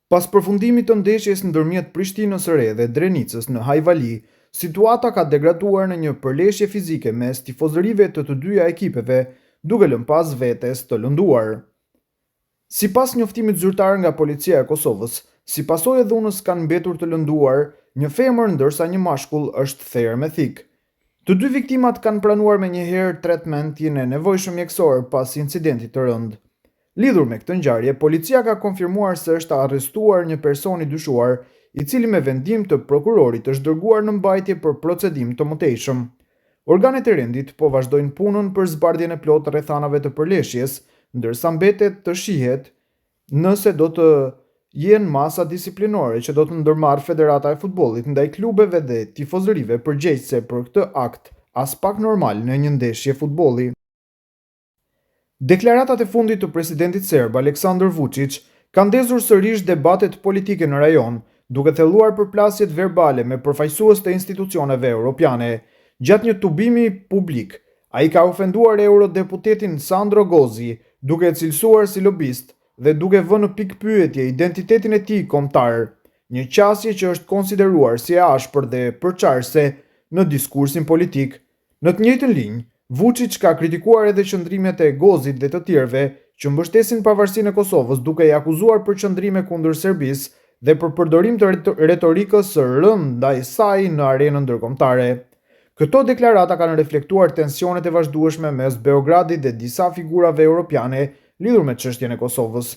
Pas përfundimit të ndeshjes ndërmjet Prishtinës së Re dhe Drenicës në Hajvali, situata ka degraduar në një përleshje fizike mes tifozërive të dyja ekipeve, duke lënë pas vetes të lënduar. Sipas njoftimit zyrtar nga policia e Kosovës, si pasojë e dhunës kanë mbetur të lënduar një femër ndërsa një mashkull është therrë me thik. Të dy viktimat kanë pranuar menjëherë tretmentin e nevojshëm mjekësor pas incidentit të rënd. Lidhur me këtë ngjarje, policia ka konfirmuar se është arrestuar një person i dyshuar, i cili me vendim të prokurorit është dërguar në mbajtje për procedim të mëtejshëm. Organet e rendit po vazhdojnë punën për zbardhjen e plotë rrethanave të përleshjes, ndërsa mbetet të shihet nëse do të jenë masa disiplinore që do të ndërmarrë Federata e Futbollit ndaj klubeve dhe tifozërive përgjegjëse për këtë akt as pak normal në një ndeshje futbolli. Deklaratat e fundit të presidentit serb Aleksandar Vučić kanë ndezur sërish debatet politike në rajon, duke thelluar përplasjet verbale me përfaqësues të institucioneve europiane. Gjatë një tubimi publik, ai ka ofenduar eurodeputetin Sandro Gozi, duke e cilësuar si lobist dhe duke vënë në pikpyetje identitetin e tij kombëtar, një qasje që është konsideruar si e ashpër dhe përçarëse në diskursin politik. Në të njëjtën linjë, Vučić ka kritikuar edhe qëndrimet e Gozit dhe të tjerëve që mbështesin pavarësinë e Kosovës, duke i akuzuar për qëndrime kundër Serbisë dhe për përdorim të retorikës së rëndë ndaj saj në arenën ndërkombëtare. Këto deklarata kanë reflektuar tensionet e vazhdueshme mes Beogradit dhe disa figurave europiane lidhur me çështjen e Kosovës.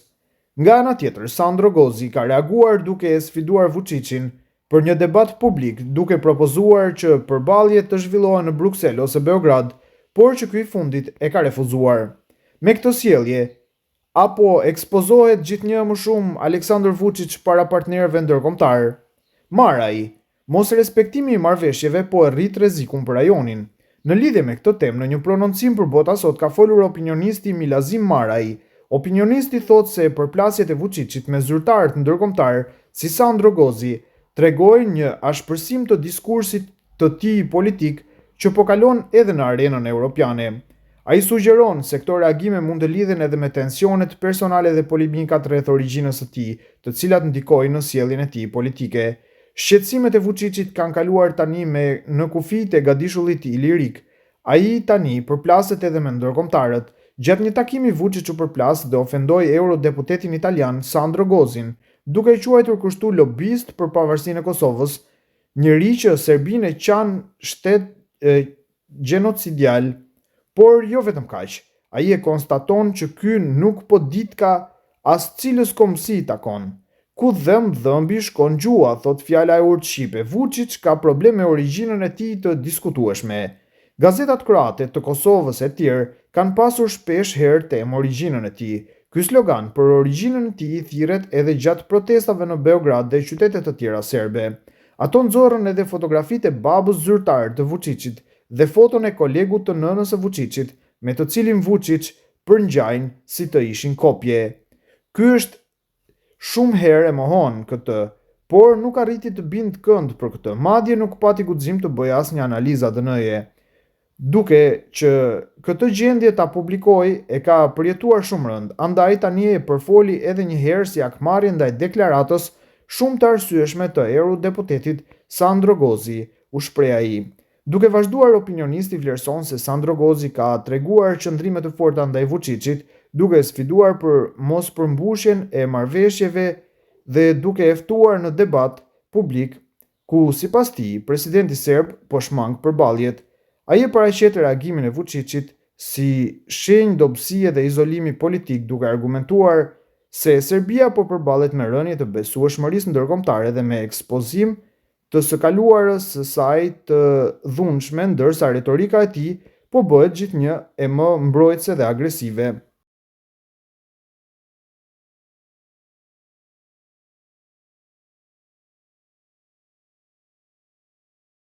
Nga ana tjetër, Sandro Gozi ka reaguar duke e sfiduar Vučićin për një debat publik, duke propozuar që përballjet të zhvillohen në Bruksel ose Beograd, por që ky i fundit e ka refuzuar. Me këtë sjellje, apo ekspozohet gjithnjë më shumë Aleksandar Vučić para partnerëve ndërkombëtar? Maraj, mos respektimi i marrëveshjeve po e rrit rrezikun për rajonin. Në lidhje me këtë temë, në një prononcim për Bota Sot ka folur opinionisti Milazim Maraj. Opinionisti thotë se përplasjet e Vučićit me zyrtarët ndërkombëtar si Sandro Gozi tregojnë një ashpërsim të diskursit të tij politik që po kalon edhe në arenën europiane. Ai sugjeron se këto reagime mund të lidhen edhe me tensionet personale dhe polemikat rreth origjinës së tij, të cilat ndikojnë në sjelljen e tij politike. Shqetësimet e Vučićit kanë kaluar tani në kufijtë e gadishullit ilirik. Ai tani përplaset edhe me ndërkombëtarët. Gjatë një takimi Vučić u përplas dhe ofendoi eurodeputetin italian Sandro Gozin, duke i quajtur kështu lobist për pavarësinë e Kosovës, njëri që Serbinë e quan shtet genocidial, por jo vetëm kaq. Ai e konstaton që ky nuk po ditka as cilës kombësi takon. Ku dhëmbi shkon gjua, thot fjala e urtë shqipe. Vučić ka problem me origjinën e tij të diskutueshme. Gazetat kroate të Kosovës e tjerë kanë pasur shpesh herë temë origjinën e tij. Ky slogan për origjinën e tij thirret edhe gjatë protestave në Beograd dhe qytete të tjera serbe. Ato nxorrën edhe fotografitë e babës zyrtar të Vučićit dhe foton e kolegut të nënës së Vučićit, me të cilin Vučić përngjajnë si të ishin kopje. Ky është shumë herë e mohon këtë, por nuk arriti të bindë kënd për këtë. Madje nuk pati guxim të bëjë asnjë analizë ADN-je. Duke që këtë gjendje ta publikoi e ka përjetuar shumë rënd, andaj tani e përfoli edhe një herë si akmarrje ndaj deklaratës shumë të arsyeshme të eurodeputetit Sandro Gozi, u shpreh ai. Duke vazhduar, opinionisti vlerëson se Sandro Gozi ka treguar qëndrime të forta ndaj Vučićit, duke sfiduar për mos përmbushjen e marrëveshjeve dhe duke e ftuar në debat publik, ku sipas tij presidenti serb po shmang përballjet. Ai e paraqet reagimin e Vučićit si shenjë dobësie dhe izolimi politik, duke argumentuar se Serbia po përballet me rënje të besueshmërisë ndërkombëtare dhe me ekspozim të së kaluarës së saj të dhunshme, ndërsa retorika e tij po bëhet gjithnjë e më mbrojtëse dhe agresive.